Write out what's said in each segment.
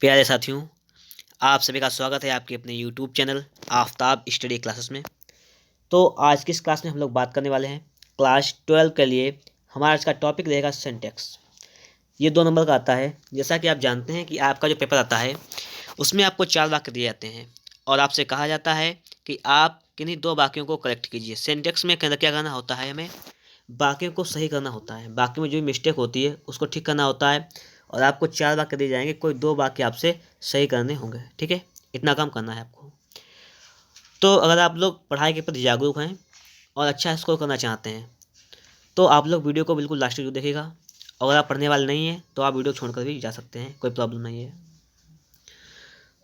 प्यारे साथियों, आप सभी का स्वागत है आपके अपने YouTube channel Aftab study classes में। तो आज की इस क्लास में हम लोग बात करने वाले हैं क्लास 12 के लिए। हमारा आज का टॉपिक रहेगा सिंटैक्स। ये 2 नंबर का आता है। जैसा कि आप जानते हैं कि आपका जो पेपर आता है उसमें आपको 4 वाक्य दिए जाते हैं और आपसे कहा जाता है कि आप किन्हीं 2 वाक्यों को करेक्ट कीजिए। सिंटैक्स में क्या करना होता है, हमें वाक्यों को सही करना होता है। वाक्य में जो भी मिस्टेक होती है उसको ठीक करना होता है और आपको 4 वाक्य दिए जाएंगे, कोई 2 वाक्य आपसे सही करने होंगे। ठीक है, इतना काम करना है आपको। तो अगर आप लोग पढ़ाई के प्रति जागरूक हैं और अच्छा स्कोर करना चाहते हैं तो आप लोग वीडियो को बिल्कुल लास्ट तक देखिएगा। अगर आप पढ़ने वाले नहीं हैं तो आप वीडियो छोड़कर भी जा सकते हैं, कोई प्रॉब्लम नहीं है।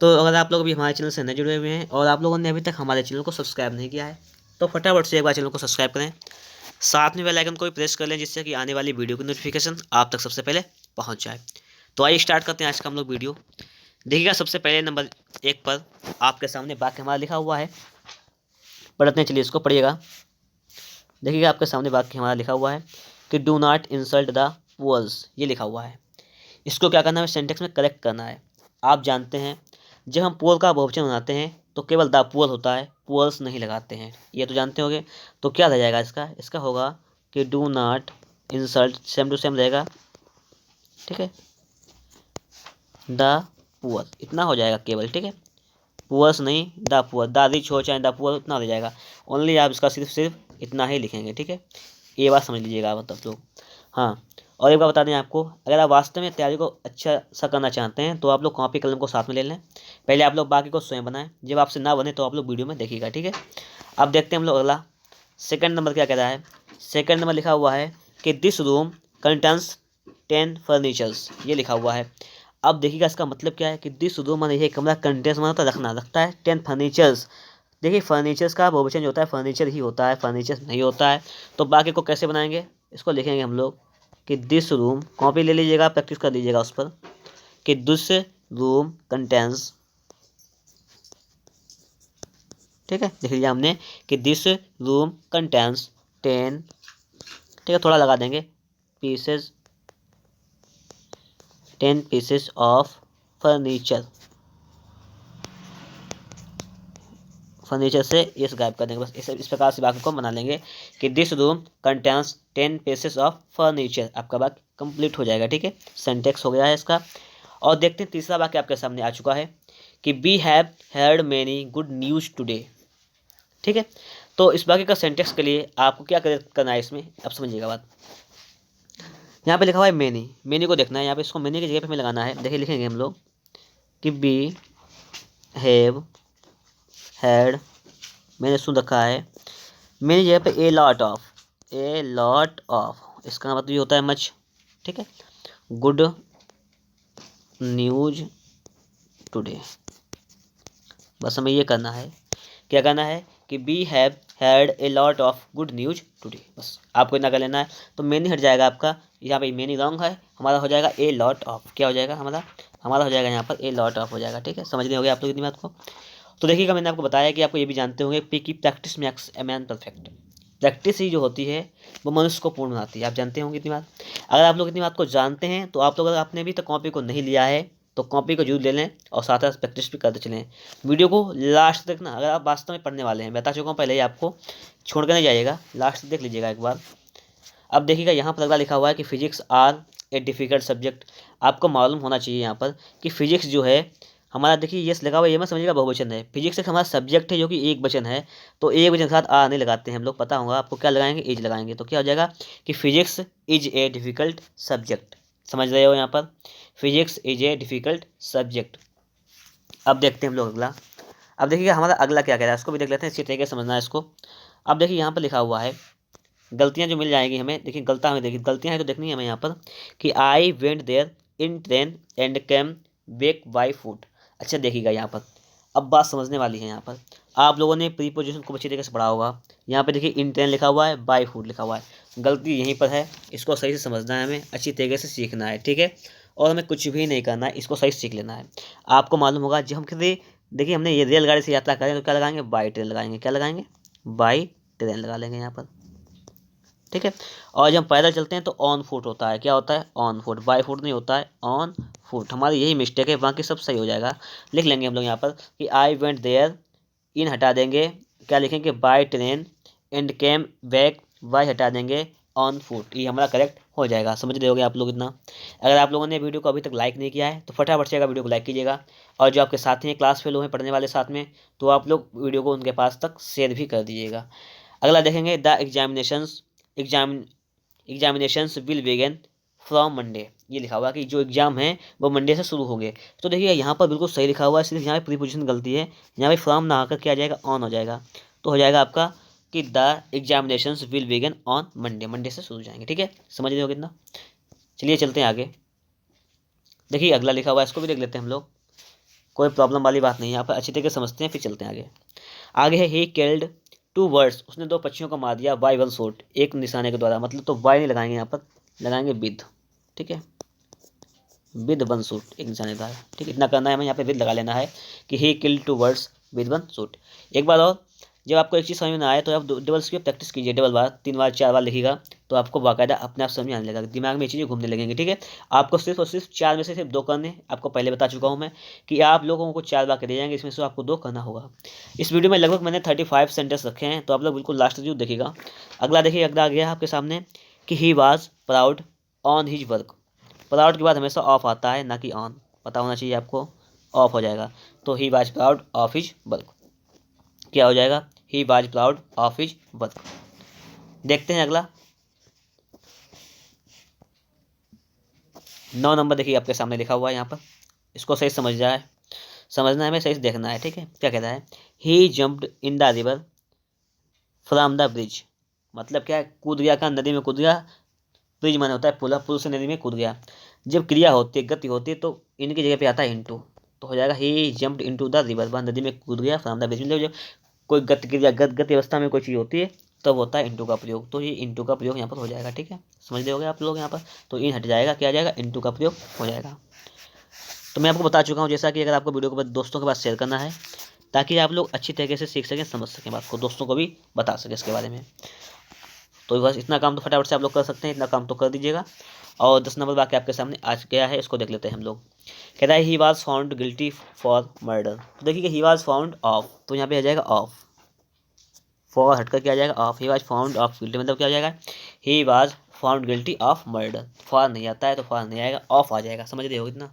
तो अगर आप लोग अभी हमारे चैनल से नहीं जुड़े हुए हैं और आप लोगों ने अभी तक हमारे चैनल को सब्सक्राइब नहीं किया है तो फटाफट से एक बार चैनल को सब्सक्राइब करें, साथ में बेल आइकन को भी प्रेस कर लें जिससे कि आने वाली वीडियो की नोटिफिकेशन आप तक सबसे पहले पहुंच जाए। तो आइए स्टार्ट करते हैं आज का हम लोग वीडियो। देखिएगा सबसे पहले नंबर 1 पर आपके सामने वाक्य हमारा लिखा हुआ है, पढ़ते हैं। चलिए इसको पढ़िएगा। देखिएगा आपके सामने वाक्य हमारा लिखा हुआ है कि do not insult the poors, ये लिखा हुआ है। इसको क्या करना है, सेंटेंस में करेक्ट करना है। आप जानते हैं जब हम पुअर का बहुवचन बनाते हैं तो केवल द पुअर होता है, पुअर्स नहीं लगाते हैं, ये तो जानते होंगे। तो क्या रह जाएगा इसका होगा कि do not insult, same to same रहेगा। ठीक है, द पुअर इतना हो जाएगा केवल। ठीक है, पुअर्स नहीं, द पुअर, दादी छो चाहे द पुअर इतना हो जाएगा। ओनली आप इसका सिर्फ इतना ही लिखेंगे। ठीक है, ये बात समझ लीजिएगा आप लोग। हाँ, और एक बात बता दें आपको, अगर आप वास्तव में तैयारी को अच्छा सा करना चाहते हैं तो आप लोग कॉपी कलम को साथ में ले लें। पहले आप लोग बाकी को स्वयं बनाएं, जब आपसे ना बने तो आप लोग वीडियो में देखिएगा। ठीक है, अब देखते हैं हम लोग अगला सेकंड नंबर क्या कह रहा है। सेकंड नंबर लिखा हुआ है कि दिस रूम कंटेंस 10 फर्नीचर्स, ये लिखा हुआ है। अब देखिएगा इसका मतलब क्या है कि दिस रूम माने ये कमरा, कंटेंस माना तो रखना, रखता है 10 फर्नीचर्स। देखिए फर्नीचर्स का बहुवचन जो होता है फर्नीचर ही होता है, फर्नीचर नहीं होता है। तो बाकी को कैसे बनाएंगे, इसको लिखेंगे हम लोग कि दिस रूम, कॉपी ले लीजिएगा, प्रैक्टिस कर लीजिएगा उस पर, कि दिस रूम कंटेंस, ठीक है, लिख लिया हमने कि दिस रूम कंटेंस 10, ठीक है, थोड़ा लगा देंगे, pieces, 10 pieces of furniture. Furniture से ये गायब कर देंगे, बस इस प्रकार से वाक्य को बना लेंगे कि this room contains 10 pieces of furniture. आपका वाक्य कंप्लीट हो जाएगा। ठीक है, सिंटैक्स हो गया है इसका। और देखते हैं तीसरा वाक्य आपके सामने आ चुका है कि we have heard many good news today. ठीक है, तो इस वाक्य का सिंटैक्स के लिए आपको क्या करना है इसमें, अब समझिएगा बात। यहाँ पे लिखा हुआ है मेनी, मेनी को देखना है। यहाँ पे इसको मेनी की जगह पे हमें लगाना है। देखिए लिखेंगे हम लोग कि वी हैव हैड, मैंने सुन रखा है, मेरी जगह पे ए lot of, A lot of, इसका मतलब ये होता है मच। ठीक है, गुड न्यूज टुडे, बस हमें ये करना है। क्या करना है कि we have had a lot of good news today, बस आपको इतना कर लेना है। तो मेनी हट जाएगा आपका, यहाँ पे मेनी रॉन्ग है, हमारा हो जाएगा ए लॉट ऑफ। क्या हो जाएगा हमारा हो जाएगा यहाँ पर ए लॉट ऑफ हो जाएगा। ठीक है, समझ हो गया आप लोग इतनी बात को। तो देखिएगा मैंने आपको बताया कि आपको ये भी जानते होंगे पी की practice makes a man perfect. Practice ही जो होती है वो मनुष्य को पूर्ण बनाती है, आप जानते होंगे इतनी बात। अगर आप लोग इतनी बात को जानते हैं तो आप लोग, अगर आपने अभी तक कॉपी को नहीं लिया है तो कॉपी को जरूर ले लें और साथ साथ प्रैक्टिस भी करते चलें। वीडियो को लास्ट तक देखना, अगर आप वास्तव में पढ़ने वाले हैं, बता चुका हूँ पहले ही आपको, छोड़ कर नहीं जाइएगा, लास्ट तक देख लीजिएगा एक बार। अब देखिएगा यहाँ पर अगला लिखा हुआ है कि physics are a difficult subject. आपको मालूम होना चाहिए यहाँ पर कि फिजिक्स जो है हमारा, देखिए ये लगा हुआ है, ये मत समझिएगा बहुवचन है। फिजिक्स एक हमारा सब्जेक्ट है जो कि एक वचन है, तो एक वचन के साथ आ नहीं लगाते हैं हम लोग, पता होगा आपको। क्या लगाएंगे, इज लगाएंगे। तो क्या हो जाएगा कि physics is a difficult subject. समझ रहे हो यहाँ पर, physics is a difficult subject. अब देखते हैं हम लोग अगला। अब देखिएगा हमारा अगला क्या कह रहा है, उसको भी देख लेते हैं, अच्छी तरीके से समझना है इसको। अब देखिए यहाँ पर लिखा हुआ है गलतियाँ जो मिल जाएंगी हमें। देखिए गलतियाँ हमें, देखिए गलतियाँ हैं तो देखनी है हमें यहाँ पर कि I went there in train and came back by foot. अच्छा देखिएगा यहाँ पर, अब बात समझने वाली है। यहाँ पर आप लोगों ने प्रीपोजिशन को अच्छी तरीके से पढ़ा होगा। यहाँ पे देखिए इन ट्रेन लिखा हुआ है, बाई फुट लिखा हुआ है। गलती यहीं पर है, इसको सही से समझना है, हमें अच्छी तरीके से सीखना है। ठीक है, और हमें कुछ भी नहीं करना है, इसको सही सीख लेना है। आपको मालूम होगा जब हम किसी, देखिए हमने ये रेलगाड़ी से यात्रा करें तो क्या लगाएंगे, बाई ट्रेन लगाएंगे। क्या लगाएंगे, बाई ट्रेन लगा लेंगे यहाँ पर। ठीक है। और जब हम पैदल चलते हैं तो ऑन फुट होता है, क्या होता है, ऑन फुट, बाय फुट नहीं होता है, ऑन फुट। हमारी यही मिस्टेक है, बाकी सब सही हो जाएगा। लिख लेंगे हम लोग यहाँ पर कि आई वेंट देयर, इन हटा देंगे, क्या लिखेंगे, by train, and came back, by हटा देंगे, ऑन फुट। ये हमारा करेक्ट हो जाएगा। समझ रहे होगे आप लोग इतना। अगर आप लोगों ने वीडियो को अभी तक लाइक नहीं किया है तो फटाफट से अगर वीडियो को लाइक कीजिएगा, और जो आपके साथी हैं क्लास फेलो हैं पढ़ने वाले साथ में, तो आप लोग वीडियो को उनके पास तक शेयर भी कर दीजिएगा। अगला देखेंगे, the examinations will begin from Monday. ये लिखा हुआ है कि जो एग्जाम है वो मंडे से शुरू होंगे। तो देखिए यहाँ पर बिल्कुल सही लिखा हुआ है, सिर्फ यहाँ पे प्रीपोजिशन गलती है। यहाँ पे फ्रॉम ना आकर क्या आ जाएगा, ऑन हो जाएगा। तो हो जाएगा आपका कि the examinations will begin on Monday, Monday से शुरू जाएंगे। ठीक है, समझ रहे हो कितना। चलिए चलते हैं आगे। देखिए अगला लिखा हुआ है, इसको भी देख लेते हैं हम लोग। कोई प्रॉब्लम वाली बात नहीं है, यहाँ पर अच्छी तरीके से समझते हैं, फिर चलते हैं आगे। आगे है ही किल्ड 2 बर्ड्स, उसने 2 पक्षियों को मार दिया बाय 1 शॉट, एक निशाने के द्वारा। मतलब तो बाय नहीं लगाएंगे यहाँ पर, लगाएंगे विद। ठीक है, विद 1 शॉट, एक निशाने के द्वारा। ठीक है, इतना करना है हमें, यहाँ पे विद लगा लेना है कि he killed 2 birds with 1 shot. एक बार और, जब आपको एक चीज़ समझ में ना आए तो आप डबल की प्रैक्टिस कीजिए, डबल बार, 3 बार 4 बार लिखिएगा, तो आपको बाकायदा अपने आप समझ में आने लगेगा, दिमाग में ये चीज़ें घूमने लगेंगे। ठीक है, आपको सिर्फ और सिर्फ 4 में से सिर्फ 2 करने, आपको पहले बता चुका हूँ मैं कि आप लोगों को 4 बार कर जाएंगे, इसमें से आपको 2 करना होगा। इस वीडियो में लगभग मैंने 35 सेंटेंस रखे हैं, तो आप लोग बिल्कुल लास्ट जरूर देखिएगा। अगला देखिए, अगला आ गया आपके सामने कि he was proud on his work. Proud के बाद हमेशा ऑफ आता है, ना कि ऑन, पता होना चाहिए आपको, ऑफ हो जाएगा। तो he was proud of his work, क्या हो जाएगा, he was proud of his work. देखते हैं अगला 9 नंबर। देखिए आपके सामने लिखा हुआ है यहाँ पर, इसको सही समझना है, हमें सही से देखना है। ठीक है, क्या कहता है, he jumped in the river from the bridge. मतलब क्या है, कूद गया, का नदी में कूद गया। ब्रिज माने होता है पुल, पुल से नदी में कूद गया। जब क्रिया होती है, गति होती है, तो इनकी जगह पे आता है इंटू, तो हो जाएगा ही जम्प्ड इनटू द रिवर, वह नदी में कूद गया फ्रॉम द ब्रिज। मतलब जब कोई गति क्रिया गति अवस्था में कोई चीज़ होती है तब होता है इंटू का प्रयोग, तो ये इंटू का प्रयोग यहाँ पर हो जाएगा। ठीक है, समझ रहे होगे आप लोग यहाँ पर, तो इन हट जाएगा, क्या आ जाएगा, इंटू का प्रयोग हो जाएगा। तो मैं आपको बता चुका हूँ, जैसा कि अगर आपको वीडियो को दोस्तों के पास शेयर करना है, ताकि आप लोग अच्छी तरीके से सीख सकें, समझ सकें बात को, दोस्तों को भी बता सकें इसके बारे में। तो बस इतना काम तो फटाफट से आप लोग कर सकते हैं, इतना काम तो कर दीजिएगा। और 10 नंबर बाकी आपके सामने आज गया है, इसको देख लेते हैं हम लोग। कहता है he was found guilty for murder. तो देखिए ही वॉज फाउंड ऑफ, तो यहाँ पे आ जाएगा ऑफ, फॉर हटकर क्या आ जाएगा, of. He was found of guilty, मतलब क्या हो जाएगा, he was found guilty of murder. For नहीं आता है तो फॉर नहीं आएगा, ऑफ आ जाएगा। समझ रहे हो इतना,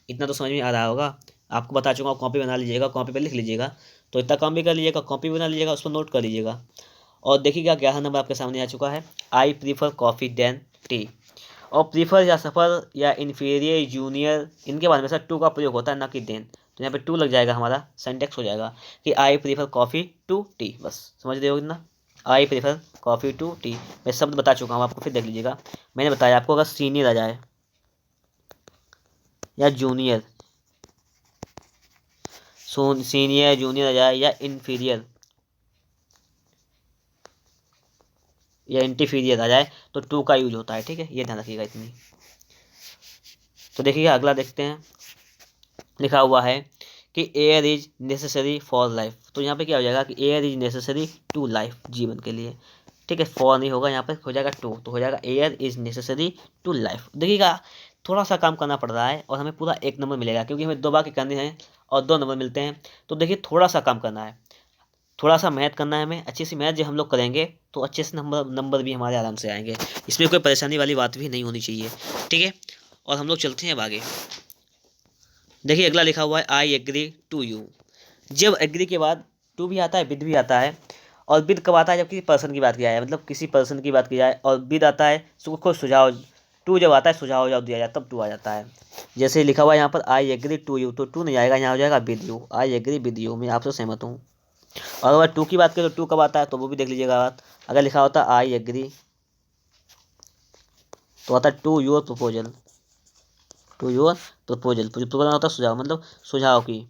इतना तो समझ में आ रहा होगा। आपको बता चुका हूँ, कॉपी बना लीजिएगा, कॉपी पर लिख लीजिएगा, तो इतना काम भी कर लीजिएगा, कॉपी बना लीजिएगा, उस पर नोट कर लीजिएगा। और देखिएगा 11 नंबर आपके सामने आ चुका है, I prefer coffee than tea. और प्रीफर या सफ़र या इन्फीरियर जूनियर, इनके बाद में सर टू का प्रयोग होता है, ना कि देन। तो यहाँ पे टू लग जाएगा, हमारा सेंटेक्स हो जाएगा कि I prefer coffee to tea. बस समझ रहे हो इतना, I prefer coffee to tea. मैं शब्द बता चुका हूँ आपको, फिर देख लीजिएगा। मैंने बताया आपको, अगर सीनियर आ जाए या जूनियर, सीनियर जूनियर आ जाए, या इन्फीरियर या इंटीफीरियर आ जाए, तो टू का यूज होता है। ठीक है, ये ध्यान रखिएगा इतनी। तो देखिए अगला देखते हैं, लिखा हुआ है कि air is necessary for life. तो यहाँ पे क्या हो जाएगा कि air is necessary to life, जीवन के लिए। ठीक है, फॉर नहीं होगा, यहाँ पे हो जाएगा टू, तो हो जाएगा air is necessary to life. देखिएगा थोड़ा सा काम करना पड़ रहा है और हमें पूरा 1 नंबर मिलेगा, क्योंकि हमें 2 बार के करने हैं और 2 नंबर मिलते हैं। तो देखिए थोड़ा सा काम करना है, थोड़ा सा मेहनत करना है हमें, अच्छी सी मेहनत जब हम लोग करेंगे तो अच्छे से नंबर भी हमारे आराम से आएंगे। इसमें कोई परेशानी वाली बात भी नहीं होनी चाहिए। ठीक है, और हम लोग चलते हैं अब आगे। देखिए अगला लिखा हुआ है, आई एग्री टू यू। जब एग्री के बाद टू भी आता है, विद भी आता है। और विद कब आता है, जब किसी पर्सन की बात की जाए, मतलब किसी पर्सन की बात की जाए, और विद आता है कोई सुझाव। टू जब आता है सुझाव दिया जाए, तब टू आ जाता है। जैसे लिखा हुआ है यहाँ पर, आई एग्री टू यू, तो टू नहीं आएगा, यहाँ हो जाएगा with you. I agree with you, मैं आपसे सहमत हूँ। और अगर टू की बात करें तो टू कब आता है, तो वो भी देख लीजिएगा बात। अगर लिखा होता है आई एग्री, तो आता है to your proposal, to your proposal. Proposal होता है सुझाव, मतलब सुझाव की,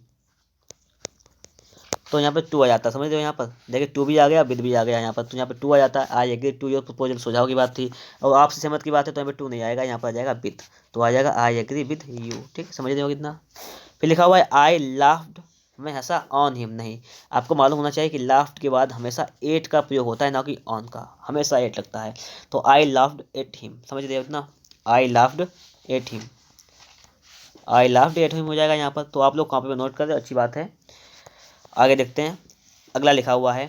तो यहाँ पे टू आ जाता है। समझ रहे हो यहाँ पर, देखिए टू भी आ गया, विद भी आ गया यहाँ पर, तो यहाँ पे टू आ जाता है। I agree to your proposal सुझाव की बात थी, और आपसे सहमत की बात है, तो यहाँ पे टू नहीं आएगा, यहाँ पर आ जाएगा विद, तो आ जाएगा आई एग्री विद यू। ठीक है, समझ रहे हो कितना। फिर लिखा हुआ है, आई लाफ्ड हमेशा ऑन हिम नहीं। आपको मालूम होना चाहिए कि लाफ्ड के बाद हमेशा एट का प्रयोग होता है, ना कि ऑन का, हमेशा एट लगता है। तो आई लाफ्ड एट हिम, समझ रहे हो इतना, I laughed at him, I laughed at him हो जाएगा यहाँ पर। तो आप लोग कॉपी में नोट कर दो, अच्छी बात है। आगे देखते हैं, अगला लिखा हुआ है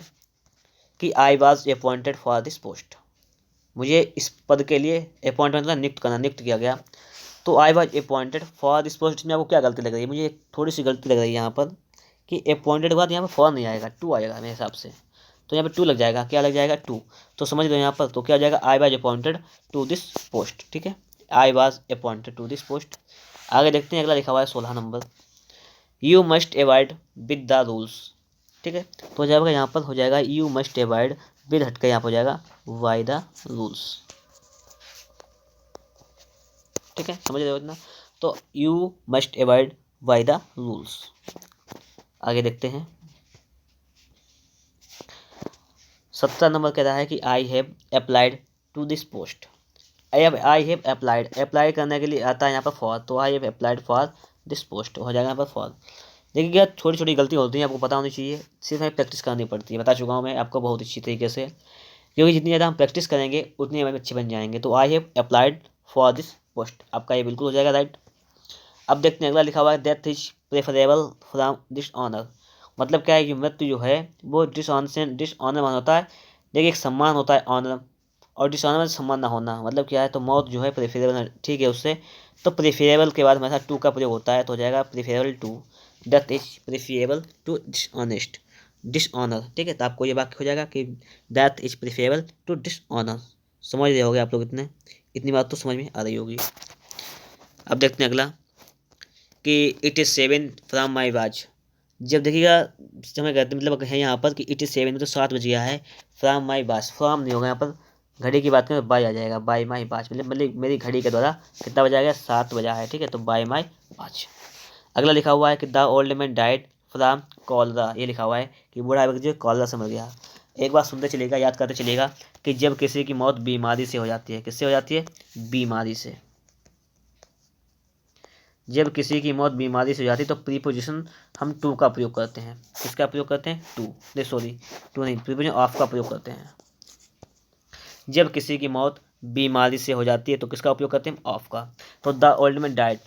कि आई was appointed for this post, मुझे इस पद के लिए अपॉइंटमेंट का नियुक्त करना, नियुक्त किया गया। तो आई was appointed for this post में आपको क्या गलती लग रही है, मुझे थोड़ी सी गलती लग रही है यहाँ पर कि अपॉइंटेड के बाद यहाँ पर फॉर नहीं आएगा, टू आएगा मेरे हिसाब से। तो यहाँ पर टू लग जाएगा, क्या लग जाएगा, टू। तो समझ लो यहाँ पर, तो क्या हो जाएगा, I was appointed to this post, ठीक है, I was appointed to this post. आगे देखते हैं, अगला लिखा हुआ है 16 नंबर, you must avoid with the rules, ठीक है। तो हो जाएगा यहाँ पर, हो जाएगा यू मस्ट अवॉइड, विद हटकर यहाँ पर हो जाएगा बाय द रूल्स, ठीक है, समझ रहे हो इतना। तो you must avoid by the rules. आगे देखते हैं, 17 नंबर कह रहा है कि I have applied to this post, I have applied, apply करने के लिए आता है यहाँ पर फॉर, तो I have applied for this post, हो जाएगा यहाँ पर फॉर। देखिए क्या छोटी छोटी गलती होती है, आपको पता होनी चाहिए, सिर्फ हमें प्रैक्टिस करनी पड़ती है, बता चुका हूँ मैं आपको बहुत अच्छी तरीके से, क्योंकि जितनी ज़्यादा हम प्रैक्टिस करेंगे उतनी हम अच्छे बन जाएंगे। तो I have applied for this post, आपका ये बिल्कुल हो जाएगा राइट। अब देखते हैं, अगला लिखा हुआ है death is preferable from dishonour, मतलब क्या है कि मृत्यु जो है वो डिसऑनर से, डिसऑनर मान होता है, देखिए एक सम्मान होता है ऑनर, और डिसऑनर में सम्मान ना होना, मतलब क्या है, तो मौत जो है प्रेफरेबल, ठीक है उससे। तो प्रेफरेबल के बाद हमेशा टू का प्रयोग होता है, तो हो जाएगा preferable to, death is preferable to dishonest, dishonour, ठीक है। तो आपको ये वाक्य हो जाएगा कि death is preferable to dishonour. समझ रहे होगे आप लोग, इतनी बात तो समझ में आ रही होगी। अब देखते हैं अगला कि it is 7 from my watch, जब देखिएगा समय कहते मतलब है यहाँ पर कि इट इज़ 7 मतलब 7 बज गया है, फ्रॉम माई वॉच, फ्रॉम नहीं होगा यहाँ पर, घड़ी की बात करें तो बाय आ जाएगा, बाय माई वॉच, मतलब मेरी घड़ी के द्वारा कितना बजा गया, 7 बजा है, ठीक है, तो बाय माई वॉच। अगला लिखा हुआ है कि the old man died from cholera, ये लिखा हुआ है कि बूढ़ा व्यक्ति जो कॉलरा से मर गया। एक बात सुनते चलेगा, याद करते चलेगा कि जब किसी की मौत बीमारी से हो जाती है, किससे हो जाती है, बीमारी से, जब किसी की मौत बीमारी से हो जाती है तो प्रीपोजिशन हम टू का प्रयोग करते हैं, किसका प्रयोग करते हैं, टू, नहीं सॉरी टू नहीं, प्रीपोजिशन ऑफ का प्रयोग करते हैं। जब किसी की मौत बीमारी से हो जाती है तो किसका उपयोग करते हैं, ऑफ का। तो the old man died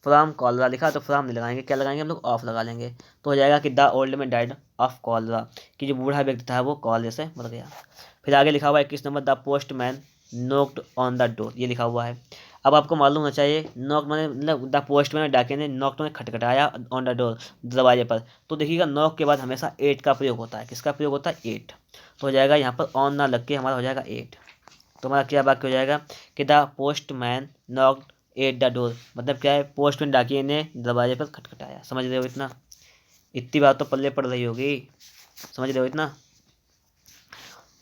from cholera लिखा, तो फ्रॉम नहीं लगाएंगे, क्या लगाएंगे हम लोग, ऑफ लगा लेंगे। तो हो जाएगा कि the old man died of cholera, कि जो बूढ़ा व्यक्ति था वो कॉलरे से मर गया। फिर आगे लिखा हुआ है 21 नंबर, the postman knocked on the door, ये लिखा हुआ है। अब आपको मालूम होना चाहिए, नॉक मैंने मतलब द पोस्ट मैन डाके ने नॉक में खटखटाया ऑन द डोर, दरवाजे पर। तो देखिएगा नॉक के बाद हमेशा एट का प्रयोग होता है, किसका प्रयोग होता है, एट। तो हो जाएगा यहाँ पर ऑन ना लग के हमारा हो जाएगा एट। तो हमारा क्या वाक्य हो जाएगा कि the post man knocked at the door, मतलब क्या है, पोस्टमैन डाकिए ने दरवाजे पर खटखटाया। समझ रहे हो इतना, इतनी बात तो पल्ले पड़ रही होगी, समझ रहे हो इतना।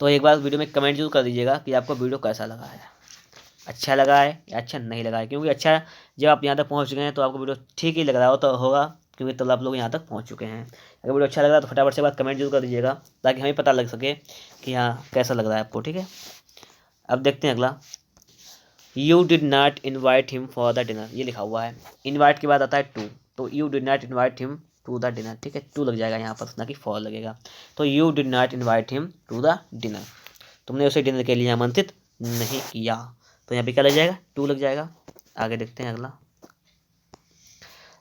तो एक बार वीडियो में कमेंट जरूर कर दीजिएगा कि आपको वीडियो कैसा लगा है, अच्छा लगा है या अच्छा नहीं लगा है, क्योंकि अच्छा जब आप यहाँ तक पहुँच चुके हैं तो आपको वीडियो ठीक ही लग रहा हो तो होगा, क्योंकि तब आप लोग यहाँ तक पहुँच चुके हैं। अगर वीडियो अच्छा लग रहा है तो फटाफट से बात कमेंट जरूर कर दीजिएगा, ताकि हमें पता लग सके कि हाँ कैसा लग रहा है आपको, ठीक है। अब देखते हैं अगला, you did not invite him for the dinner, ये लिखा हुआ है, इन्वाइट के बाद आता है टू, तो you did not invite him to the dinner, ठीक है, टू लग जाएगा यहाँ पर, ना कि फॉर लगेगा। तो you did not invite him to the dinner, तुमने उसे डिनर के लिए आमंत्रित नहीं किया, तो यहाँ पे क्या लग जाएगा, टू लग जाएगा। आगे देखते हैं अगला,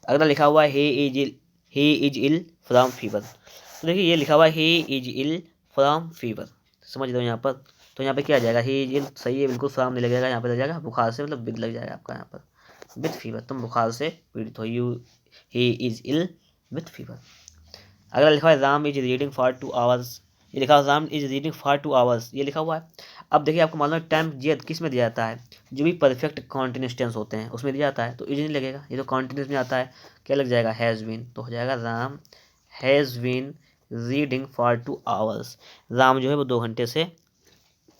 अगला लिखा हुआ है he is ill from fever, तो देखिए ये लिखा हुआ है he is ill from fever, समझ लो यहाँ पर। तो यहाँ पे क्या आ जाएगा, ही इज इल, सही है बिल्कुल, फ्रॉम नहीं लगेगा, यहाँ पे लग जाएगा बुखार से, मतलब विद लग जाएगा आपका यहाँ पर, विथ फीवर, तुम बुखार से पीड़ित हो, यू he is ill with fever. अगला लिखा हुआ है Ram is reading for 2 hours, ये लिखा हुआ Ram is reading for 2 hours, ये लिखा हुआ है। अब देखिए आपको मालूम है टाइम जी किस में दिया जाता है, जो भी परफेक्ट कॉन्टिन्यूस टेंस होते हैं उसमें दिया जाता है, तो इज नहीं लगेगा, ये तो कॉन्टिन्यूस में आता है, क्या लग जाएगा, हैज़ बीन, तो हो जाएगा Ram has been reading for 2 hours, Ram जो है वो 2 घंटे से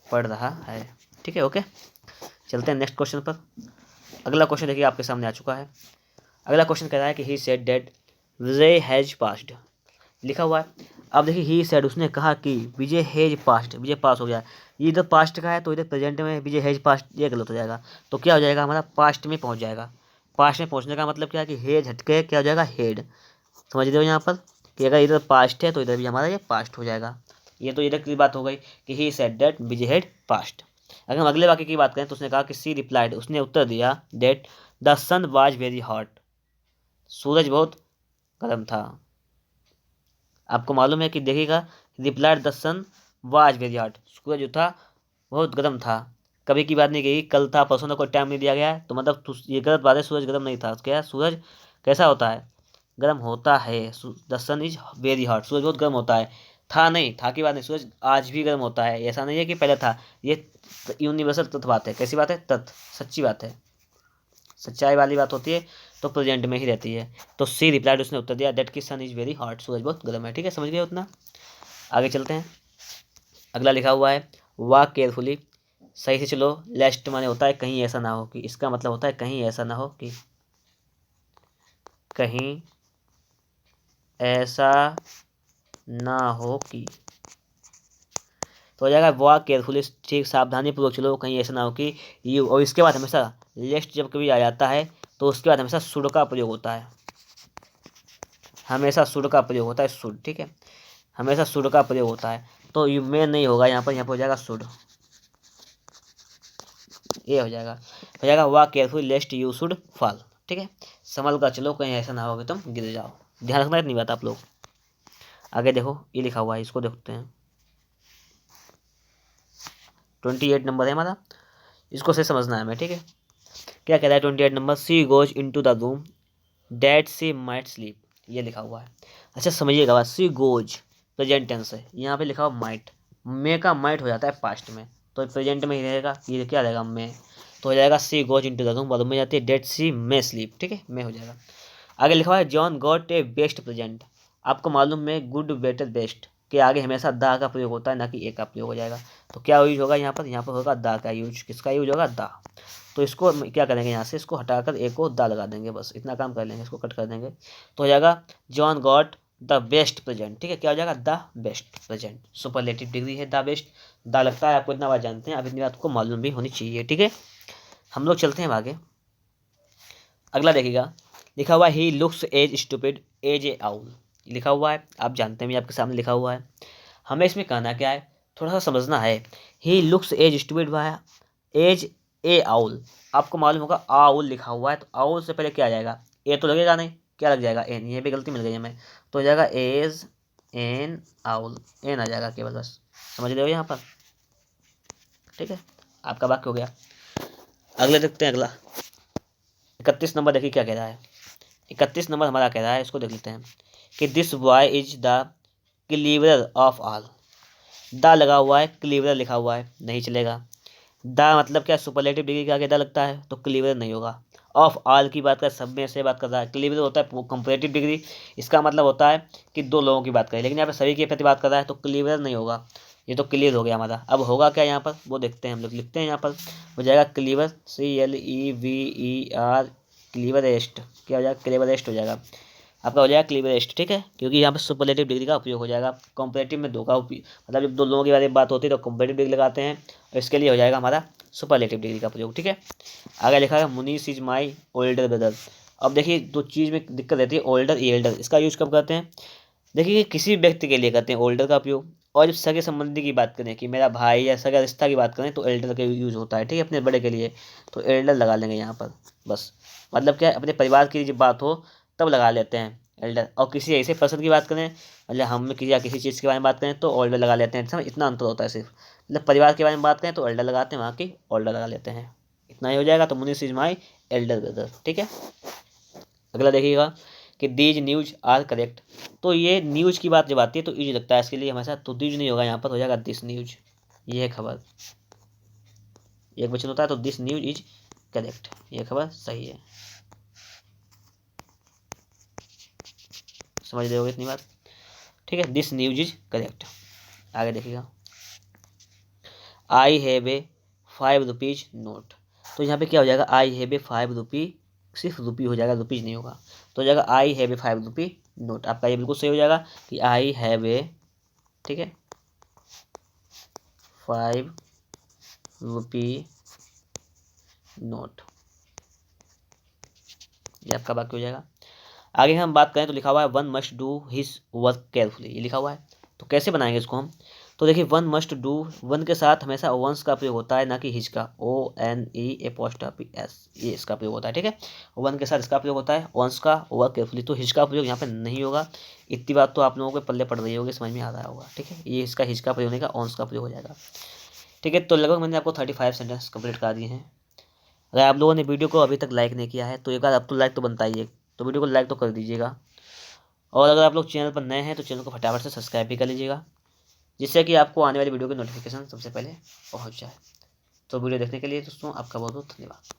पढ़ रहा है, ठीक है, ओके। चलते हैं नेक्स्ट क्वेश्चन पर। अगला क्वेश्चन देखिए आपके सामने आ चुका है। अगला क्वेश्चन कह रहा है कि he said that Vijay has passed, लिखा हुआ है। अब देखिए ही सेड, उसने कहा कि विजय हैज पास्ट, विजय पास हो गया, ये इधर पास्ट का है तो इधर प्रेजेंट में विजय हैज पास्ट, ये गलत हो जाएगा। तो क्या हो जाएगा हमारा, पास्ट में पहुंच जाएगा। पास्ट में पहुंचने का मतलब क्या है कि हेज हटके क्या हो जाएगा, हेड, समझ रहे हो यहाँ पर कि अगर इधर पास्ट है तो इधर भी हमारा ये पास्ट हो जाएगा। ये तो इधर की बात हो गई कि he said that busy had passed. अगर हम अगले वाक्य की बात करें तो उसने कहा कि सी रिप्लाइड, उसने उत्तर दिया that the sun was very hot, सूरज बहुत गर्म था। आपको मालूम है कि देखिएगा, replied the sun was very hot, सूरज जो था बहुत गर्म था। कभी की बात नहीं कही, कल था परसों का कोई टाइम नहीं दिया गया है, तो मतलब ये गलत बात है, सूरज गर्म नहीं था। क्या सूरज कैसा होता है, गर्म होता है। The sun is very hot, सूरज बहुत गर्म होता है। था नहीं, था की बात नहीं, सूरज आज भी गर्म होता है, ऐसा नहीं है कि पहले था। ये यूनिवर्सल तत्व बात है। कैसी बात है, तथ्य, सच्ची बात है, सच्चाई वाली बात होती है तो प्रेजेंट में ही रहती है। तो सी रिप्लाइड, उसने उत्तर दिया दैट की सन इज वेरी हॉट, सूरज बहुत गर्म है। ठीक है, समझ गए उतना। आगे चलते हैं, अगला लिखा हुआ है वॉक केयरफुली, सही से चलो। लेस्ट माने होता है कहीं ऐसा ना हो कि, इसका मतलब होता है कहीं ऐसा ना हो कि, कहीं ऐसा ना हो कि, तो हो जाएगा वॉक केयरफुली, ठीक सावधानी पूर्वक चलो, कहीं ऐसा ना हो कि यू। और इसके बाद हमेशा लेस्ट जब कभी आ जाता है तो उसके बाद हमेशा शुड का प्रयोग होता है, हमेशा शुड का प्रयोग होता है, शुड। ठीक है, हमेशा शुड का प्रयोग होता है। तो यू में नहीं होगा यहाँ पर हो जाएगा शुड, ये हो जाएगा walk careful लेस्ट you should fall. ठीक है, संभल कर चलो, कहीं ऐसा ना हो कि तुम गिर जाओ। ध्यान रखना इतनी बात आप लोग। आगे देखो, ये लिखा हुआ है, इसको देखते हैं। 28 नंबर है हमारा, इसको से समझना है हमें। ठीक है, क्या कह रहा है 28 number, she goes into the room that she might sleep, ये लिखा हुआ है। अच्छा समझिएगा बात, सी गोज प्रेजेंट टेंस है, यहाँ पे लिखा हुआ माइट, मे का माइट हो जाता है पास्ट में, तो प्रेजेंट में ही रहेगा, ये क्या रहेगा मे, तो हो जाएगा she goes into the room, बाद में जाती है डेट सी मे स्लीप। ठीक है, मे हो जाएगा। आगे लिखा हुआ है John got a best present, आपको मालूम है गुड बेटर बेस्ट के आगे हमेशा दा का प्रयोग होता है, ना कि ए का प्रयोग हो जाएगा। तो क्या यूज होगा यहाँ पर, यहाँ पर होगा दा का यूज। किसका यूज होगा, दा। तो इसको हम क्या करेंगे, यहाँ से इसको हटाकर ए को दा लगा देंगे, बस इतना काम कर लेंगे, इसको कट कर देंगे। तो हो जाएगा John got the best present. ठीक है, क्या हो जाएगा, the best present, superlative degree है द बेस्ट, दा लगता है, आपको इतना बात जानते हैं, अब इतनी बात को मालूम भी होनी चाहिए। ठीक है, हम लोग चलते हैं आगे। अगला देखिएगा, लिखा हुआ है he looks as stupid as a owl, लिखा हुआ है, आप जानते हैं भी, आपके सामने लिखा हुआ है। हमें इसमें कहना क्या है, थोड़ा सा समझना है। ही लुक्स एज स्टूपिड हुआ है, एज ए आउल, आपको मालूम होगा आउल लिखा हुआ है, तो आउल से पहले क्या आ जाएगा, ए तो लगेगा नहीं, क्या लग जाएगा, एन, ये भी गलती मिल गई हमें, तो हो जाएगा एज एन आउल, एन आ जाएगा केवल, बस समझ रहे हो यहाँ पर। ठीक है, आपका वाक्य हो गया। अगले देखते हैं, अगला 31 नंबर देखिए क्या कह रहा है। 31 नंबर हमारा कह रहा है, इसको देख लेते हैं कि this boy is the cleverer of all, the लगा हुआ है, क्लीवरर लिखा हुआ है, नहीं चलेगा। द मतलब क्या, सुपरलेटिव डिग्री के आगे द लगता है, तो क्लीवरर नहीं होगा। ऑफ ऑल की बात कर, सब में से बात कर रहा है, क्लीवरर होता है कंपैरेटिव डिग्री, इसका मतलब होता है कि दो लोगों की बात करें, लेकिन यहाँ पे सभी के प्रति बात कर रहा है, तो क्लीवरर नहीं होगा। ये तो क्लियर हो गया हमारा। अब होगा क्या यहाँ पर, वो देखते हैं, हम लोग लिखते हैं यहाँ पर, हो जाएगा क्लीवर, CLEVER, क्लीवरेस्ट, क्या हो जाएगा, क्लीवरेस्ट हो जाएगा आपका, हो जाएगा क्लीवरेस्ट। ठीक है, क्योंकि यहाँ पर सुपरलेटिव डिग्री का उपयोग हो जाएगा, कॉम्परेटिव में दो का उपयोग, मतलब जब दो लोगों के बारे में बात होती है तो कॉम्परेटिव डिग्री लगाते हैं, और इसके लिए हो जाएगा हमारा सुपरलेटिव डिग्री का प्रयोग। ठीक है, आगे लिखा है मुनीस इज माई ओल्डर ब्रदर। अब देखिए दो चीज़ में दिक्कत रहती है, ओल्डर एल्डर, इसका यूज कब करते हैं, देखिए किसी व्यक्ति के लिए करते हैं ओल्डर का उपयोग, और जब सगे संबंधी की बात करें कि मेरा भाई या सगा रिश्ता की बात करें तो एल्डर का यूज होता है। ठीक है, अपने बड़े के लिए तो एल्डर लगा लेंगे यहाँ पर, बस मतलब क्या है, अपने परिवार की जब बात हो तब लगा लेते हैं एल्डर, और किसी ऐसे पर्सन की बात करें, मतलब हम किसी या किसी चीज़ के बारे में बात करें तो ओल्डर लगा लेते हैं। समझ, इतना अंतर होता है सिर्फ, मतलब परिवार के बारे में बात करें तो एल्डर लगाते हैं, वहाँ की ओल्डर लगा लेते हैं, इतना ही हो जाएगा। तो मुनीस इज माई एल्डर ब्रदर। ठीक है, अगला देखिएगा कि दीज न्यूज आर करेक्ट, तो ये न्यूज की बात जब आती है तो इज लगता है इसके लिए हमेशा, तो दीज नहीं होगा यहाँ पर, हो जाएगा दिस न्यूज, ये है खबर, एक वचन होता है तो दिस न्यूज इज करेक्ट, ये खबर सही है। समझ रहे होगे इतनी बात। ठीक है, दिस न्यूज इज करेक्ट। आगे देखिएगा, I have a 5 rupees note, तो यहाँ पे क्या हो जाएगा, आई हैव ए 5 रुपी, सिर्फ रुपी हो जाएगा, रुपीज नहीं होगा, तो हो जाएगा I have a 5 rupee note. आपका ये बिल्कुल सही हो जाएगा कि आई हैव ए, ठीक है, 5 रुपी नोट, ये आपका वाक्य हो जाएगा। आगे हम बात करें तो लिखा हुआ है one must do his work carefully, ये लिखा हुआ है। तो कैसे बनाएंगे इसको हम, तो देखिए वन मस्ट डू, वन के साथ हमेशा वंस का प्रयोग होता है, ना कि हिज का, ONE'(S), ये इसका प्रयोग होता है, ठीक है। वन के साथ इसका प्रयोग होता है, वंस का वर्क केयरफुली, तो हिज का प्रयोग यहाँ पे नहीं होगा। इतनी बात तो आप लोगों के पल्ले पड़ रही होगी, समझ में आ रहा होगा, ठीक है। ये इसका हिज का प्रयोग नहीं का, वंस का प्रयोग हो जाएगा, ठीक है। तो लगभग मैंने आपको 35 सेंटेंस कंप्लीट करा दिए हैं। अगर आप लोगों ने वीडियो को अभी तक लाइक नहीं किया है तो एक बार अब तो लाइक तो बनता ही है, तो वीडियो को लाइक तो कर दीजिएगा। और अगर आप लोग चैनल पर नए हैं तो चैनल को फटाफट से सब्सक्राइब भी कर लीजिएगा, जिससे कि आपको आने वाली वीडियो की नोटिफिकेशन सबसे पहले पहुंच जाए। तो वीडियो देखने के लिए दोस्तों आपका बहुत बहुत धन्यवाद।